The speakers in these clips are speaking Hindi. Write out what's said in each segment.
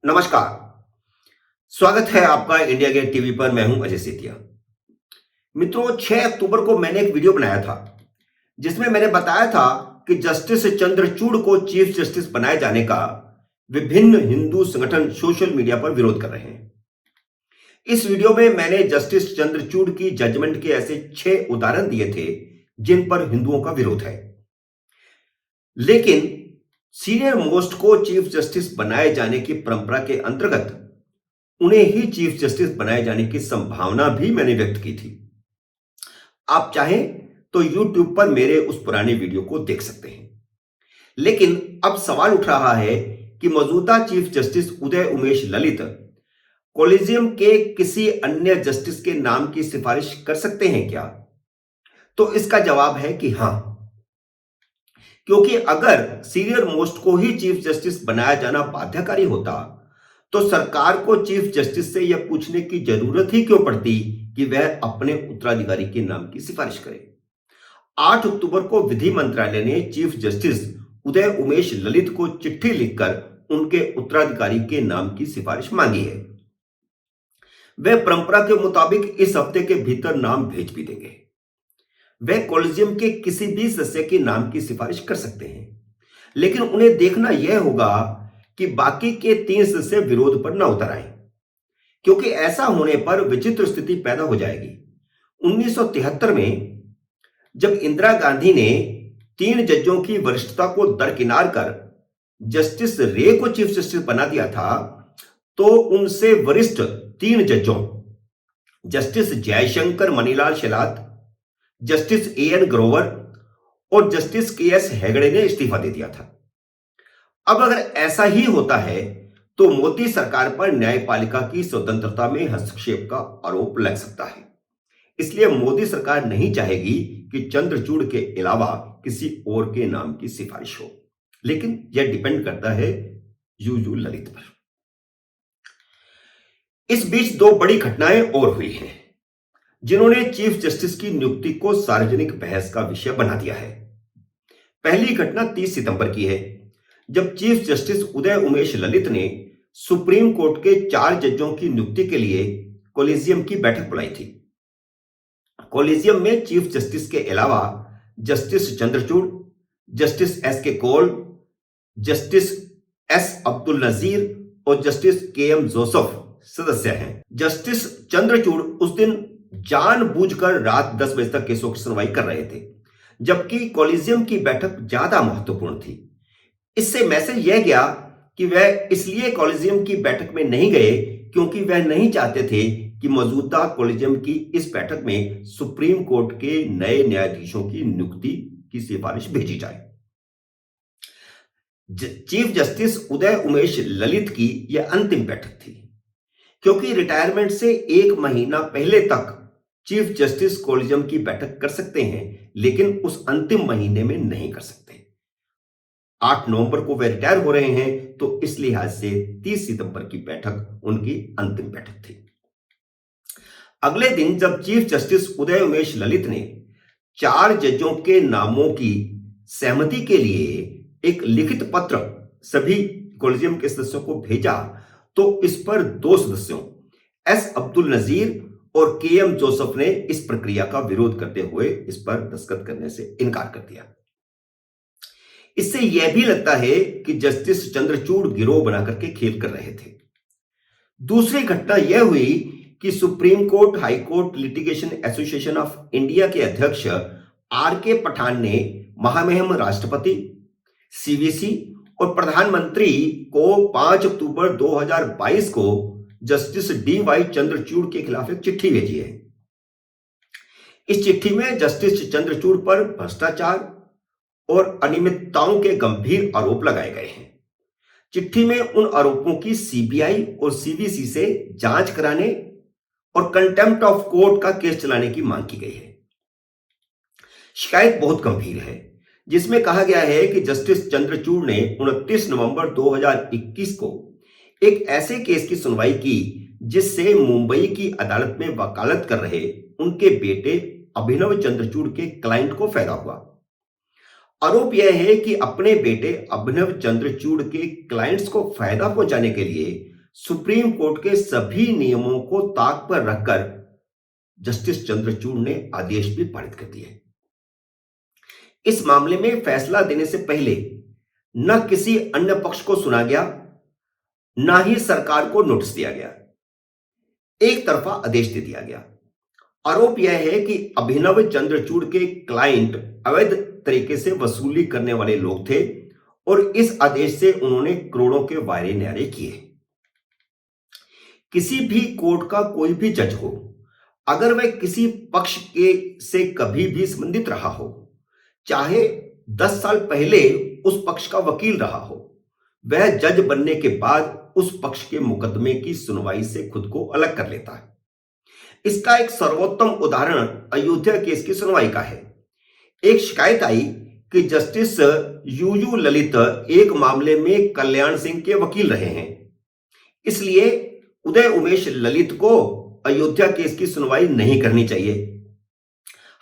नमस्कार। स्वागत है आपका इंडिया गेट टीवी पर। मैं हूं अजय सेतिया। मित्रों, 6 अक्टूबर को मैंने एक वीडियो बनाया था जिसमें मैंने बताया था कि जस्टिस चंद्रचूड़ को चीफ जस्टिस बनाए जाने का विभिन्न हिंदू संगठन सोशल मीडिया पर विरोध कर रहे हैं। इस वीडियो में मैंने जस्टिस चंद्रचूड़ की जजमेंट के ऐसे 6 उदाहरण दिए थे जिन पर हिंदुओं का विरोध है, लेकिन सीनियर मोस्ट को चीफ जस्टिस बनाए जाने की परंपरा के अंतर्गत उन्हें ही चीफ जस्टिस बनाए जाने की संभावना भी मैंने व्यक्त की थी। आप चाहें तो YouTube पर मेरे उस पुराने वीडियो को देख सकते हैं। लेकिन अब सवाल उठ रहा है कि मौजूदा chief justice Uday Umesh Lalit collegium के किसी अन्य जस्टिस के नाम की सिफारिश कर सकते हैं क्या? तो इसका जवाब है कि हां, क्योंकि अगर सीनियर मोस्ट को ही चीफ जस्टिस बनाया जाना बाध्यकारी होता तो सरकार को चीफ जस्टिस से यह पूछने की जरूरत ही क्यों पड़ती कि वह अपने उत्तराधिकारी के नाम की सिफारिश करे। 8 अक्टूबर को विधि मंत्रालय ने चीफ जस्टिस उदय उमेश ललित को चिट्ठी लिखकर उनके उत्तराधिकारी के नाम की सिफारिश मांगी है। वे परंपरा के मुताबिक इस हफ्ते के भीतर नाम भेज भी देंगे। वे कॉलेजियम के किसी भी सदस्य के नाम की सिफारिश कर सकते हैं, लेकिन उन्हें देखना यह होगा कि बाकी के 3 सदस्य विरोध पर न उतर आए, क्योंकि ऐसा होने पर विचित्र स्थिति पैदा हो जाएगी। 1973 में जब इंदिरा गांधी ने 3 जजों की वरिष्ठता को दरकिनार कर जस्टिस रे को चीफ जस्टिस बना दिया था, तो उनसे वरिष्ठ 3 जजों justice Jaishankar Manilal Shelat, justice A N Grover और जस्टिस केएस हेगड़े ने इस्तीफा दे दिया था। अब अगर ऐसा ही होता है तो मोदी सरकार पर न्यायपालिका की स्वतंत्रता में हस्तक्षेप का आरोप लग सकता है। इसलिए मोदी सरकार नहीं चाहेगी कि चंद्रचूड़ के अलावा किसी और के नाम की सिफारिश हो, लेकिन यह डिपेंड करता है यूयू ललित पर। इस बीच 2 बड़ी घटनाएं और हुई हैं जिन्होंने चीफ जस्टिस की नियुक्ति को सार्वजनिक बहस का विषय बना दिया है। पहली घटना 30 सितंबर की है, जब चीफ जस्टिस उदय उमेश ललित ने सुप्रीम कोर्ट के 4 जजों की नियुक्ति के लिए कॉलेजियम की बैठक बुलाई थी। कॉलेजियम में चीफ जस्टिस के अलावा जस्टिस चंद्रचूड़, जस्टिस एस के कौल, जस्टिस एस अब्दुल नजीर और जस्टिस के एम जोसेफ सदस्य हैं। जस्टिस चंद्रचूड़ उस दिन जानबूझकर रात 10 बजे तक केसों की सुनवाई कर रहे थे, जबकि कॉलेजियम की बैठक ज्यादा महत्वपूर्ण थी। इससे मैसेज यह गया कि वह इसलिए कॉलेजियम की बैठक में नहीं गए क्योंकि वह नहीं चाहते थे कि मौजूदा कॉलेजियम की इस बैठक में सुप्रीम कोर्ट के नए न्यायाधीशों की नियुक्ति की सिफारिश भेजी जाए। चीफ जस्टिस उदय उमेश ललित की यह अंतिम बैठक थी, क्योंकि रिटायरमेंट से 1 महीना पहले तक चीफ जस्टिस कॉलेजियम की बैठक कर सकते हैं, लेकिन उस अंतिम महीने में नहीं कर सकते। 8 नवंबर को वे रिटायर हो रहे हैं, तो इस लिहाज से 30 सितंबर की बैठक उनकी अंतिम बैठक थी। अगले दिन जब चीफ जस्टिस उदय उमेश ललित ने 4 जजों के नामों की सहमति के लिए एक लिखित पत्र सभी कॉलेजियम के सदस्यों को भेजा, तो इस पर 2 सदस्यों एस अब्दुल नजीर और के एम जोसेफ ने इस प्रक्रिया का विरोध करते हुए इस पर दस्तखत करने से इनकार कर दिया। इससे यह भी लगता है कि जस्टिस चंद्रचूड़ गिरोह बनाकर के खेल कर रहे थे। दूसरी घटना यह हुई कि supreme court high court litigation association of India के अध्यक्ष आर के पठान ने महामहिम राष्ट्रपति, सीवीसी और प्रधानमंत्री को 5 अक्टूबर 2022 को जस्टिस डी वाई चंद्रचूड़ के खिलाफ एक चिट्ठी भेजी है। इस चिट्ठी में जस्टिस चंद्रचूड़ पर भ्रष्टाचार और अनियमितताओं के गंभीर आरोप लगाए गए हैं। चिट्ठी में उन आरोपों की सीबीआई और सीवीसी से जांच कराने और कंटेम्प्ट ऑफ कोर्ट का केस चलाने की मांग की गई है। शिकायत बहुत गंभीर है, जिसमें कहा गया है कि जस्टिस चंद्रचूड़ ने 29 नवंबर 2021 को एक ऐसे केस की सुनवाई की जिससे मुंबई की अदालत में वकालत कर रहे उनके बेटे अभिनव चंद्रचूड़ के क्लाइंट को फायदा हुआ। आरोप यह है कि अपने बेटे अभिनव चंद्रचूड़ के क्लाइंट्स को फायदा पहुंचाने के लिए सुप्रीम कोर्ट के सभी नियमों को ताक पर रखकर जस्टिस चंद्रचूड़ ने आदेश भी पारित कर दिए। इस मामले में फैसला देने से पहले न किसी अन्य पक्ष को सुना गया, न ही सरकार को नोटिस दिया गया, एक तरफा आदेश दे दिया गया। आरोप यह है कि अभिनव चंद्रचूड़ के क्लाइंट अवैध तरीके से वसूली करने वाले लोग थे और इस आदेश से उन्होंने करोड़ों के वायरे न्यारे किए। किसी भी कोर्ट का कोई भी जज हो, अगर वह किसी पक्ष के से कभी भी संबंधित रहा हो, चाहे 10 साल पहले उस पक्ष का वकील रहा हो, वह जज बनने के बाद उस पक्ष के मुकदमे की सुनवाई से खुद को अलग कर लेता है। इसका एक सर्वोत्तम उदाहरण अयोध्या केस की सुनवाई का है। एक शिकायत आई कि जस्टिस यूयू ललित एक मामले में कल्याण सिंह के वकील रहे हैं, इसलिए उदय उमेश ललित को अयोध्या केस की सुनवाई नहीं करनी चाहिए।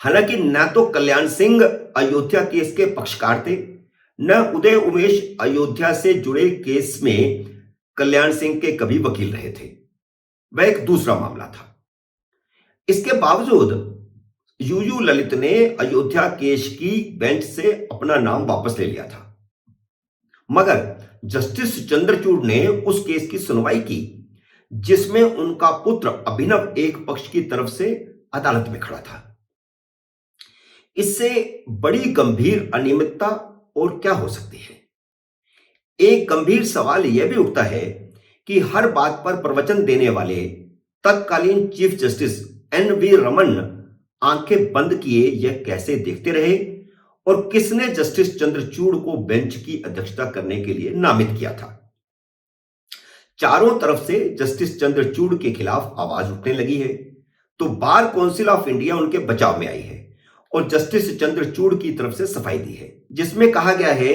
हालांकि न तो कल्याण सिंह अयोध्या केस के पक्षकार थे, न उदय उमेश अयोध्या से जुड़े केस में कल्याण सिंह के कभी वकील रहे थे, वह एक दूसरा मामला था। इसके बावजूद यूयू ललित ने अयोध्या केस की बेंच से अपना नाम वापस ले लिया था, मगर जस्टिस चंद्रचूड़ ने उस केस की सुनवाई की जिसमें उनका पुत्र अभिनव एक पक्ष की तरफ से अदालत में खड़ा था। इससे बड़ी गंभीर अनियमितता और क्या हो सकती है? एक गंभीर सवाल यह भी उठता है कि हर बात पर प्रवचन देने वाले तत्कालीन चीफ जस्टिस एन.वी. रमन आंखें बंद किए यह कैसे देखते रहे और किसने जस्टिस चंद्रचूड़ को बेंच की अध्यक्षता करने के लिए नामित किया था? चारों तरफ से जस्टिस चंद्रचूड़ के खिलाफ आवाज उठने लगी है, तो बार काउंसिल ऑफ इंडिया उनके बचाव में आई है और जस्टिस चंद्रचूड़ की तरफ से सफाई दी है, जिसमें कहा गया है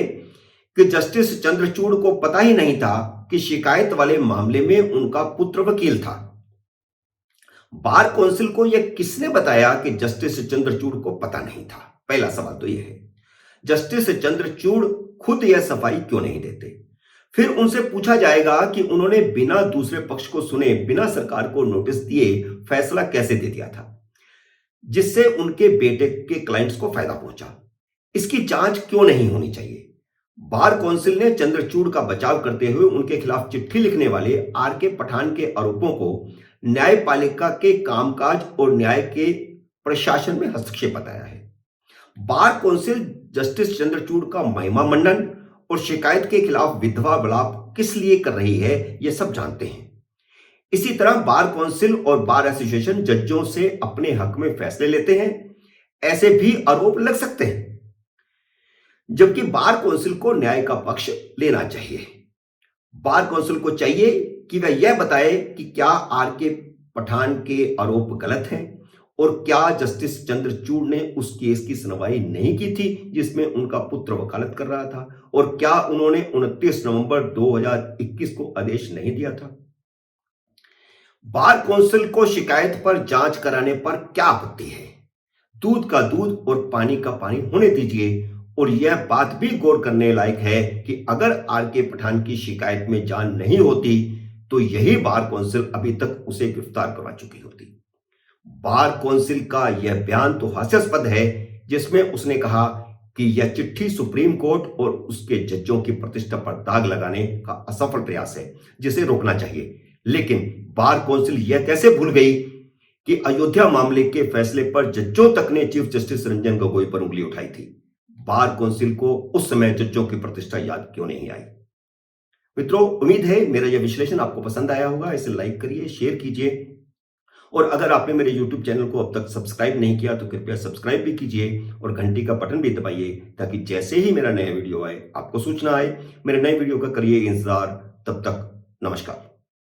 कि जस्टिस चंद्रचूड़ को पता ही नहीं था कि शिकायत वाले मामले में उनका पुत्र वकील था। बार काउंसिल को यह किसने बताया कि जस्टिस चंद्रचूड़ को पता नहीं था? पहला सवाल तो यह है। जस्टिस चंद्रचूड़ खुद यह सफाई क्यों नहीं देते? फिर उनसे पूछा जाएगा कि उन्होंने बिना दूसरे पक्ष को सुने, बिना सरकार को नोटिस दिए फैसला कैसे दे दिया था जिससे उनके बेटे के क्लाइंट्स को फायदा पहुंचा। इसकी जांच क्यों नहीं होनी चाहिए? बार काउंसिल ने चंद्रचूड़ का बचाव करते हुए उनके खिलाफ चिट्ठी लिखने वाले आर.के. पठान के आरोपों को न्यायपालिका के कामकाज और न्याय के प्रशासन में हस्तक्षेप बताया है। बार काउंसिल जस्टिस चंद्रचूड़ का महिमा मंडन और शिकायत के खिलाफ विधवा विलाप किस लिए कर रही है, यह सब जानते हैं। इसी तरह बार काउंसिल और बार एसोसिएशन जजों से अपने हक में फैसले लेते हैं, ऐसे भी आरोप लग सकते हैं, जबकि बार काउंसिल को न्याय का पक्ष लेना चाहिए। बार काउंसिल को चाहिए कि वह यह बताए कि क्या आर.के. पठान के आरोप गलत हैं और क्या जस्टिस चंद्रचूड़ ने उस केस की सुनवाई नहीं की थी जिसमें उनका पुत्र वकालत कर रहा था, और क्या उन्होंने 29 नवंबर 2021 को आदेश नहीं दिया था? बार काउंसिल को शिकायत पर जांच कराने पर क्या आपत्ति है? दूध का दूध और पानी का पानी होने दीजिए। और यह बात भी गौर करने लायक है कि अगर आर.के. पठान की शिकायत में जान नहीं होती तो यही बार काउंसिल अभी तक उसे गिरफ्तार करवा चुकी होती। बार काउंसिल का यह बयान तो हास्यास्पद है, जिसमें उसने कहा कि यह चिट्ठी सुप्रीम कोर्ट और उसके जजों की प्रतिष्ठा पर दाग लगाने का असफल प्रयास है जिसे रोकना चाहिए। लेकिन बार काउंसिल यह कैसे भूल गई कि अयोध्या मामले के फैसले पर जजों तक ने चीफ जस्टिस रंजन गोगोई पर उंगली उठाई थी। बार काउंसिल को उस समय जजों की प्रतिष्ठा याद क्यों नहीं आई? मित्रों, उम्मीद है मेरा यह विश्लेषण आपको पसंद आया होगा। इसे लाइक करिए, शेयर कीजिए, और अगर आपने मेरे YouTube चैनल को अब तक सब्सक्राइब नहीं किया तो कृपया सब्सक्राइब भी कीजिए और घंटी का बटन भी दबाइए ताकि जैसे ही मेरा नया वीडियो आए आपको सूचना आए। मेरे नए वीडियो का करिए इंतजार। तब तक नमस्कार।